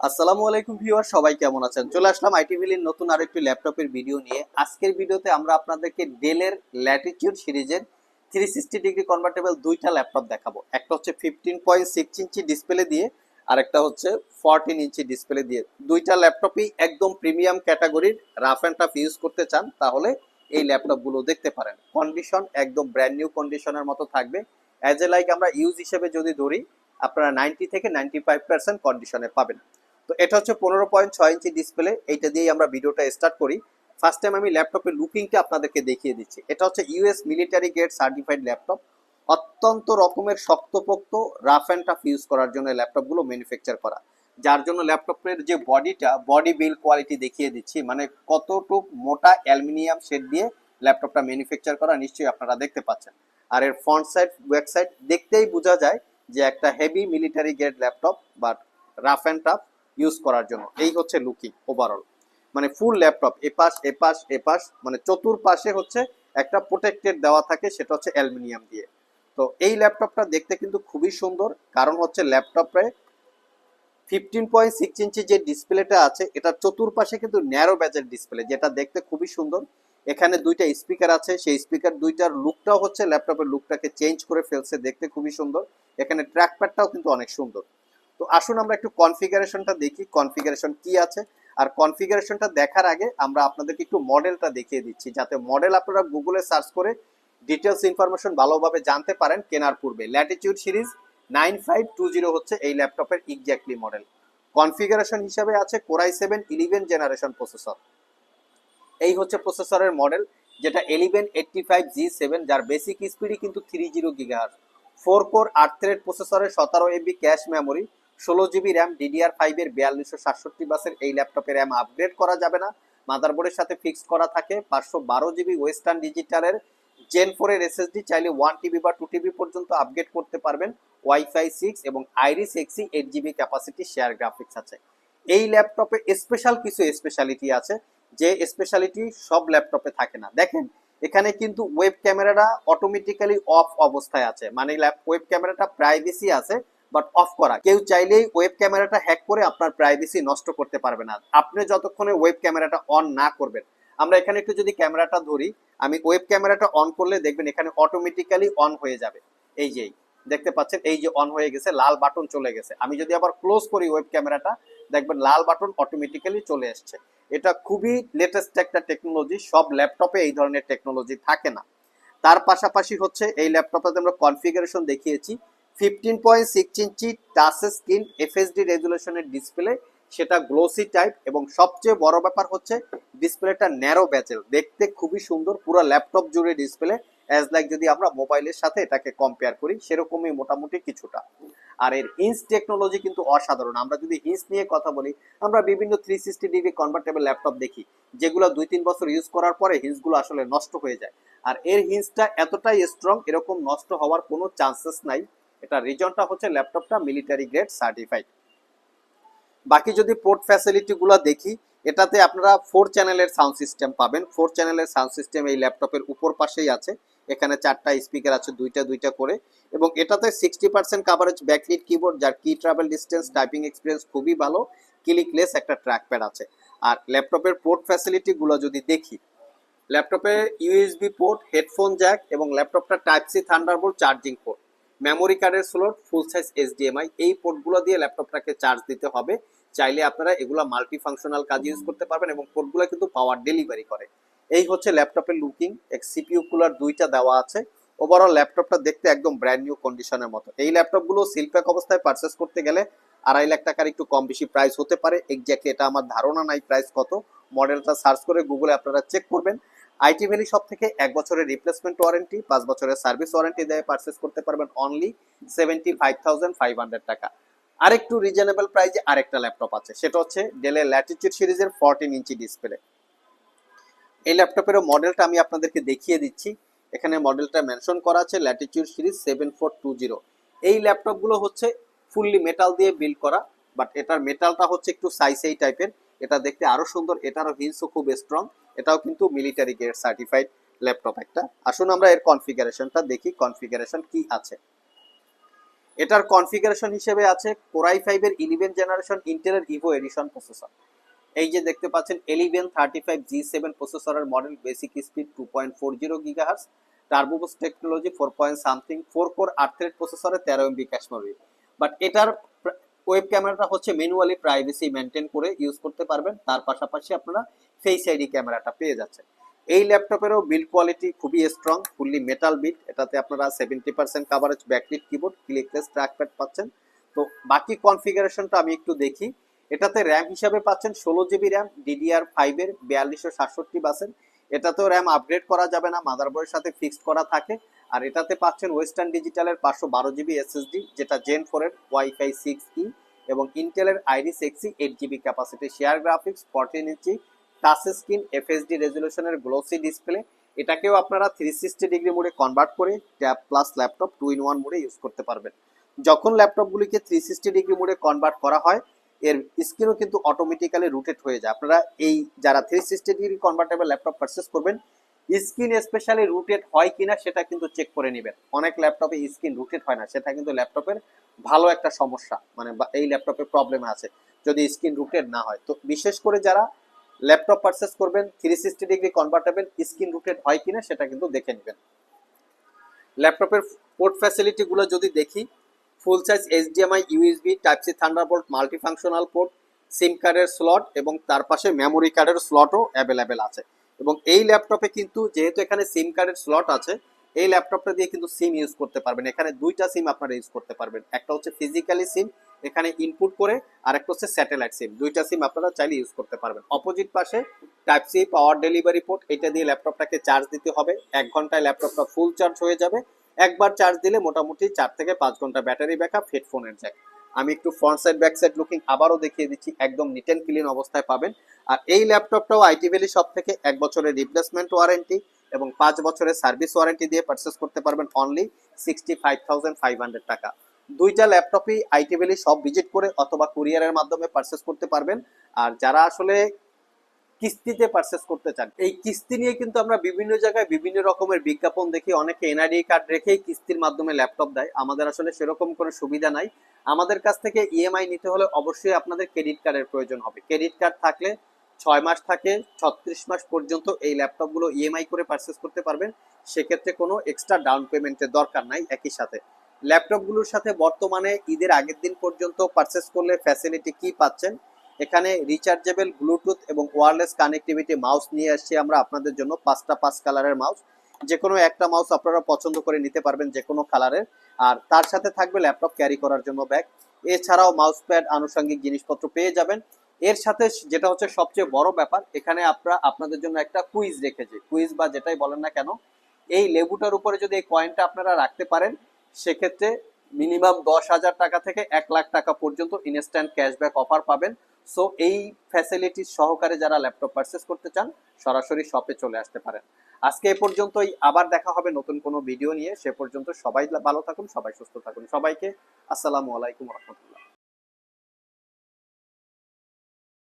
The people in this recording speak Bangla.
আসসালামু আলাইকুম ভিউয়ার, সবাই কেমন আছেন? চলে আসলাম আইটি ভ্যালির নতুন আরেকটি ল্যাপটপের ভিডিও নিয়ে। আজকের ভিডিওতে আমরা আপনাদেরকে ডেলের ল্যাটিটিউড সিরিজের 360 ডিগ্রি কনভার্টেবল দুইটা ল্যাপটপ দেখাবো। একটা হচ্ছে 15.6 ইঞ্চি ডিসপ্লে দিয়ে, আর একটা হচ্ছে 14 ইঞ্চি ডিসপ্লে দিয়ে। দুইটা ল্যাপটপই একদম প্রিমিয়াম ক্যাটাগরির। রাফ অ্যান্ড টাফ ইউজ করতে চান তাহলে এই ল্যাপটপগুলো দেখতে পারেন। কন্ডিশন একদম ব্র্যান্ড নিউ কন্ডিশনের মতো থাকবে। অ্যাজ এ লাইক আমরা ইউজ হিসেবে যদি ধরি, আপনারা 90 থেকে 95% কন্ডিশনে পাবেন। তো এটা হচ্ছে 15.6 ইঞ্চি ডিসপ্লে। এইটা দিয়েই আমরা ভিডিওটা স্টার্ট করি। ফার্স্ট টাইম আমি ল্যাপটপের লুকিংটা আপনাদেরকে দেখিয়ে দিচ্ছি। এটা হচ্ছে US military grade certified laptop. অত্যন্ত রকমের শক্তপোক্ত, রাফ অ্যান্ড টাফ ইউজ করার জন্য ল্যাপটপগুলো ম্যানুফ্যাকচার করা, যার জন্য ল্যাপটপের যে বডিটা, বডি বিল্ড কোয়ালিটি দেখিয়ে দিচ্ছি, মানে কতটুক মোটা অ্যালুমিনিয়াম শেড দিয়ে ল্যাপটপটা ম্যানুফ্যাকচার করা নিশ্চয়ই আপনারা দেখতে পাচ্ছেন। আর এর ফ্রন্ট সাইড ব্যাক সাইড দেখতেই বোঝা যায় যে একটা heavy military grade laptop, but rough and tough use করার জন্য। এই হচ্ছে লুকিং ওভারঅল, মানে ফুল ল্যাপটপ এপাশ এপাশ এপাশ, মানে চতুর্পাশে হচ্ছে একটা প্রোটেক্টেড দেওয়া থাকে, সেটা হচ্ছে অ্যালুমিনিয়াম দিয়ে। তো এই ল্যাপটপটা দেখতে কিন্তু খুবই সুন্দর, কারণ হচ্ছে ল্যাপটপে 15.6 ইঞ্চি যে ডিসপ্লেটা আছে, এটা চতুর্পাশে কিন্তু ন্যারো ব্যাজের ডিসপ্লে, যেটা দেখতে খুবই সুন্দর। এখানে দুইটা স্পিকার আছে, সেই স্পিকার দুইটার লুকটাও হচ্ছে ল্যাপটপের লুকটাকে চেঞ্জ করে ফেলছে, দেখতে খুবই সুন্দর। এখানে ট্র্যাকপ্যাডটাও কিন্তু অনেক সুন্দর। তো আসুন আমরা একটু কনফিগারেশনটা দেখি, কনফিগারেশন কি আছে। আর কনফিগারেশনটা দেখার আগে আমরা আপনাদেরকে একটু মডেলটা দেখিয়ে দিচ্ছি, যাতে মডেল আপনারা গুগলে সার্চ করে ডিটেলস ইনফরমেশন ভালোভাবে জানতে পারেন কেনার পূর্বে। ল্যাটিটিউড সিরিজ 9520 হচ্ছে এই ল্যাপটপের এক্স্যাক্টলি মডেল। কনফিগারেশন হিসাবে আছে কোরাই 7 11 জেনারেশন প্রসেসর। এই হচ্ছে প্রসেসরের মডেল, যেটা 1185G7, যার বেসিক স্পিডই কিন্তু 30 GHz। 4 কোর 8 থ্রেড প্রসেসরের 17 MB cache memory, 16 GB RAM, DDR5 এর 4267 বাসের এই ল্যাপটপে র্যাম আপগ্রেড করা যাবে না। মাদারবোর্ডের সাথে ফিক্স করা থাকে 512 GB ওয়েস্টার্ন ডিজিটালের Gen 4 এর SSD, চাইলে 1 TB বা 2 TB পর্যন্ত আপগ্রেড করতে পারবেন। ওয়াইফাই 6 এবং iris Xe 8 GB capacity share graphics আছে। এই ল্যাপটপে স্পেশাল কিছু স্পেশালিটি আছে, যে স্পেশালিটি সব ল্যাপটপে থাকে না। দেখেন, এখানে কিন্তু ওয়েব ক্যামেরাটা অটোমেটিক্যালি অফ অবস্থায় আছে, মানে ওয়েব ক্যামেরাটা প্রাইভেসি আছে বাট অফ করা। কেউ চাইলেই ওয়েব ক্যামেরাটা হ্যাক করে আপনার প্রাইভেসি নষ্ট করতে পারবে না, আপনি যতক্ষণে ওয়েব ক্যামেরাটা অন না করবেন। আমরা এখানে একটু যদি ক্যামেরাটা ধরি, আমি ওয়েব ক্যামেরাটা অন করলে দেখবেন এখানে অটোমেটিক্যালি অন হয়ে যাবে। এই যে দেখতে পাচ্ছেন, এই যে অন হয়ে গেছে, লাল বাটন চলে গেছে। আমি যদি আবার ক্লোজ করি ওয়েব ক্যামেরাটা, দেখবেন লাল বাটন অটোমেটিক্যালি চলে আসছে। এটা খুবই লেটেস্ট একটা টেকনোলজি, সব ল্যাপটপে এই ধরনের টেকনোলজি থাকে না। তার পাশাপাশি হচ্ছে এই ল্যাপটপটাতে আমরা কনফিগারেশন দেখিয়েছি। 15.6 ইঞ্চি টাচ স্ক্রিন এফএসডি রেজুলেশনের ডিসপ্লে, সেটা গ্লোসি টাইপ, এবং সবচেয়ে বড় ব্যাপার হচ্ছে ডিসপ্লেটা ন্যারো ব্যাজেল, দেখতে খুবই সুন্দর। পুরো ল্যাপটপ জুড়ে ডিসপ্লে, অ্যাজ লাইক যদি আমরা মোবাইলের সাথে এটাকে কম্পেয়ার করি সেরকমই মোটামুটি কিছুটা। আর এর হিঞ্জ টেকনোলজি কিন্তু অসাধারণ। আমরা যদি হিঞ্জ নিয়ে কথা বলি, আমরা বিভিন্ন 360 ডিগ্রি কনভার্টেবল ল্যাপটপ দেখি, যেগুলো 2-3 বছর ইউজ করার পরে হিঞ্জগুলো আসলে নষ্ট হয়ে যায়। আর এর হিঞ্জটা এতটাই স্ট্রং, এরকম নষ্ট হওয়ার কোনো চান্সেস নাই। এটা রিজনটা হচ্ছে ল্যাপটপটা মিলিটারি গ্রেড সার্টিফাইড। বাকি যদি পোর্ট ফ্যাসিলিটি গুলো দেখি, এটাতে আপনারা 4 চ্যানেলের সাউন্ড সিস্টেম পাবেন। 4 চ্যানেলের সাউন্ড সিস্টেম এই ল্যাপটপের উপর পাশেই আছে। এখানে 4টা স্পিকার আছে, দুইটা দুইটা করে, এবং এটাতে 60% কাভারেজ ব্যাকলিট কিবোর্ড, যার কি ট্রাভেল ডিস্টেন্স টাইপিং এক্সপিরিয়েন্স খুবই ভালো। ক্লিকলেস একটা ট্র্যাকপ্যাড আছে। আর ল্যাপটপের পোর্ট ফ্যাসিলিটি গুলো যদি দেখি, ল্যাপটপে ইউএসবি পোর্ট, হেডফোন জ্যাক, এবং ল্যাপটপটা type C Thunderbolt charging port, memory কার্ডের স্লট, ফুল সাইজ এইচডিএমআই, এই পোর্টগুলো দিয়ে ল্যাপটপটাকে চার্জ দিতে হবে। চাইলে আপনারা এগুলো মাল্টি ফাংশনাল কাজে ইউজ করতে পারবেন, এবং পোর্টগুলো কিন্তু পাওয়ার ডেলিভারি করে। এই হচ্ছে ল্যাপটপের লুকিং। এক সিপিইউ কুলার দুইটা দেওয়া আছে। ওভারঅল ল্যাপটপটা দেখতে একদম ব্র্যান্ড নিউ কন্ডিশনের মতো। এই ল্যাপটপগুলো সিলপ্যাক অবস্থায় পারচেস করতে গেলে 2.5 লাখ টাকার একটু কম বেশি প্রাইস হতে পারে। এক্স্যাক্টলি এটা আমার ধারণা নাই প্রাইস কত। মডেলটা সার্চ করে গুগলে আপনারা চেক করবেন। আইটি ভ্যালি সব থেকে 1 বছরের রিপ্লেসমেন্ট ওয়ারেন্টি, 5 বছরের সার্ভিস ওয়ারেন্টি দিয়ে পারচেস করতে পারবেন অনলি 75,500 টাকা। আরেকটু রিজনেবল প্রাইসে আরেকটা ল্যাপটপ আছে, সেটা হচ্ছে ডেলের ল্যাটিটিউড সিরিজের 14 ইঞ্চি ডিসপ্লে। এই ল্যাপটপের মডেলটা আমি আপনাদেরকে দেখিয়ে দিচ্ছি। এখানে মডেলটা মেনশন করা আছে ল্যাটিটিউড সিরিজ 7420। এই ল্যাপটপগুলো হচ্ছে ফুললি মেটাল দিয়ে বিল্ড করা, বাট এটার মেটালটা হচ্ছে একটু সাইসেই টাইপের। এটা দেখতে আরো সুন্দর, এটারও হিলসও খুব স্ট্রং। এটাও কিন্তু মিলিটারি গ্রেড সার্টিফাইড ল্যাপটপ একটা। আসুন আমরা এর কনফিগারেশনটা দেখি, কনফিগারেশন কি আছে। এটার কনফিগারেশন হিসেবে আছে Core i5 এর 11 জেনারেশন ইন্টেলের ইভো এডিশন প্রসেসর। এই যে দেখতে পাচ্ছেন 1135G7 প্রসেসরের model, basic speed 2.40 GHz, turbo boost technology 4 point something, 4 core 8 thread প্রসেসরে 13 MB ক্যাশ মেমরি। বাট এটার ওয়েব ক্যামেরাটা হচ্ছে ম্যানুয়ালি প্রাইভেসি মেনটেন করে ইউজ করতে পারবেন, তার পাশাপাশি আপনারা ফেস আইডি ক্যামেরাটা পেয়ে যাচ্ছেন। এই ল্যাপটপেরও বিল্ড কোয়ালিটি খুবই স্ট্রং, ফুললি মেটাল বিল্ড। এটাতে আপনারা 70% coverage backlit keyboard, clickless trackpad পাচ্ছেন। তো বাকি কনফিগারেশনটা আমি একটু দেখি। এটাতে র্যাম হিসাবে পাচ্ছেন 16 GB র্যাম DDR5 এর 4267 বাসের। এটাতেও র্যাম আপগ্রেড করা যাবে না, মাদারবোর্ডের সাথে ফিক্সড করা থাকে। আর এটাতে পাচ্ছেন ওয়েস্টার্ন ডিজিটালের 512 GB SSD, যেটা জেন 4 এর ওয়াইফাই 6E, এবং ইন্টেলের Iris Xe 8 GB capacity, share graphics, 14 inch touch screen, FSD রেজলিউশনের গ্লোসি ডিসপ্লে। এটাকেও আপনারা 360 ডিগ্রি মোডে কনভার্ট করে ট্যাব প্লাস ল্যাপটপ 2-in-1 মোডে ইউজ করতে পারবেন। যখন ল্যাপটপগুলিকে 360 ডিগ্রি মোডে কনভার্ট করা হয়, এর স্ক্রিনও কিন্তু অটোমেটিক্যালি রোটেট হয়ে যায়। আপনারা এই যারা 360 ডিগ্রি কনভার্টেবল ল্যাপটপ পারচেস করবেন, স্ক্রিন স্পেশালি রোটেট হয় কিনা সেটা কিন্তু চেক করে নেবেন। অনেক ল্যাপটপে স্ক্রিন রোটেট হয় না, সেটা কিন্তু ল্যাপটপের ভালো একটা সমস্যা, মানে এই ল্যাপটপে প্রবলেম আছে যদি স্ক্রিন রোটেট না হয়। তো বিশেষ করে যারা ল্যাপটপ পারচেস করবেন 360 ডিগ্রি কনভার্টেবল, স্ক্রিন রোটেট হয় কিনা সেটা কিন্তু দেখে নেবেন। ল্যাপটপের পোর্ট ফ্যাসিলিটি গুলো যদি দেখি, full size HDMI, USB, type C, Thunderbolt, multifunctional port, SIM কার্ডের স্লট এবং তার পাশে মেমোরি কার্ডের স্লটও অ্যাভেলেবেল আছে। এবং এই ল্যাপটপে কিন্তু যেহেতু এখানে সিম কার্ডের স্লট আছে, এই ল্যাপটপটা দিয়ে কিন্তু সিম ইউজ করতে পারবেন। এখানে দুইটা সিম আপনারা ইউজ করতে পারবেন, একটা হচ্ছে ফিজিক্যালি সিম এখানে ইনপুট করে, আর একটা হচ্ছে স্যাটেলাইট সিম। দুইটা সিম আপনারা চাইলে ইউজ করতে পারবেন। অপোজিট পাশে type C power delivery port, এটা দিয়ে ল্যাপটপটাকে চার্জ দিতে হবে। 1 ঘন্টায় ল্যাপটপটা ফুল চার্জ হয়ে যাবে। একবার চার্জ দিলে মোটামুটি 4 থেকে 5 ঘন্টা ব্যাটারি ব্যাকআপ। হেডফোনের জ্যাক। আমি একটু front side back side looking আবারও দেখিয়ে দিচ্ছি, একদম নিট অ্যান্ড ক্লিন অবস্থায় পাবেন। আর এই ল্যাপটপটাও আইটি ভ্যালি শপ থেকে 1 বছরের রিপ্লেসমেন্ট ওয়ারেন্টি এবং 5 বছরের সার্ভিস ওয়ারেন্টি দিয়ে পারচেস করতে পারবেন অনলি 65,500 টাকা। দুইটা ল্যাপটপই আইটি ভ্যালি শপ ভিজিট করে অথবা কুরিয়ারের মাধ্যমে পারচেস করতে পারবেন। আর যারা আসলে কিস্তিতে পারচেস করতে চান, এই কিস্তি নিয়ে কিন্তু আমরা বিভিন্ন জায়গায় বিভিন্ন রকমের বিজ্ঞাপন দেখি। অনেকে এনআইডি কার্ড রেখেই কিস্তির মাধ্যমে ল্যাপটপ দেয়। আমাদের আসলে সেরকম কোনো সুবিধা নাই। আমাদের কাছ থেকে ইএমআই নিতে হলে অবশ্যই আপনাদের ক্রেডিট কার্ডের প্রয়োজন হবে। ক্রেডিট কার্ড থাকলে 6 মাস থেকে 36 মাস পর্যন্ত এই ল্যাপটপগুলো ইএমআই করে পারচেস করতে পারবেন। সেক্ষেত্রে কোনো এক্সট্রা ডাউন পেমেন্টের দরকার নাই। একই সাথে ল্যাপটপগুলোর সাথে বর্তমানে ঈদের আগের দিন পর্যন্ত পারচেস করলে ফ্যাসিলিটি কি পাচ্ছেন, এখানে রিচার্জেবল ব্লুটুথ এবং ওয়্যারলেস কানেক্টিভিটি মাউস নিয়ে আসছি আমরা আপনাদের জন্য। 5টা 5 কালারের মাউস, যে কোনো একটা মাউস আপনারা পছন্দ করে নিতে পারবেন যে কোনো কালারের। আর তার সাথে থাকবে ল্যাপটপ ক্যারি করার জন্য ব্যাগ। এছাড়াও মাউস প্যাড, আনুষঙ্গিক জিনিসপত্র পেয়ে যাবেন। এর সাথে যেটা হচ্ছে সবচেয়ে বড় ব্যাপার, এখানে আমরা আপনাদের জন্য একটা কুইজ রেখেছি। কুইজ বা যেটাই বলেন না কেন, এই লেবুটার উপরে যদি এই কয়েনটা আপনারা রাখতে পারেন, সেক্ষেত্রে মিনিমাম 10,000 টাকা থেকে 1 লাখ টাকা পর্যন্ত ইনস্ট্যান্ট ক্যাশব্যাক অফার পাবেন। সো এই ফ্যাসিলিটি সহকারে যারা ল্যাপটপ পারচেস করতে চান, সরাসরি শপে চলে আসতে পারেন। আজকে এ পর্যন্তই, আবার দেখা হবে নতুন কোনো ভিডিও নিয়ে। সে পর্যন্ত সবাই ভালো থাকুন, সবাই সুস্থ থাকুন। সবাইকে আসসালামু আলাইকুম রহমতুল্লাহ।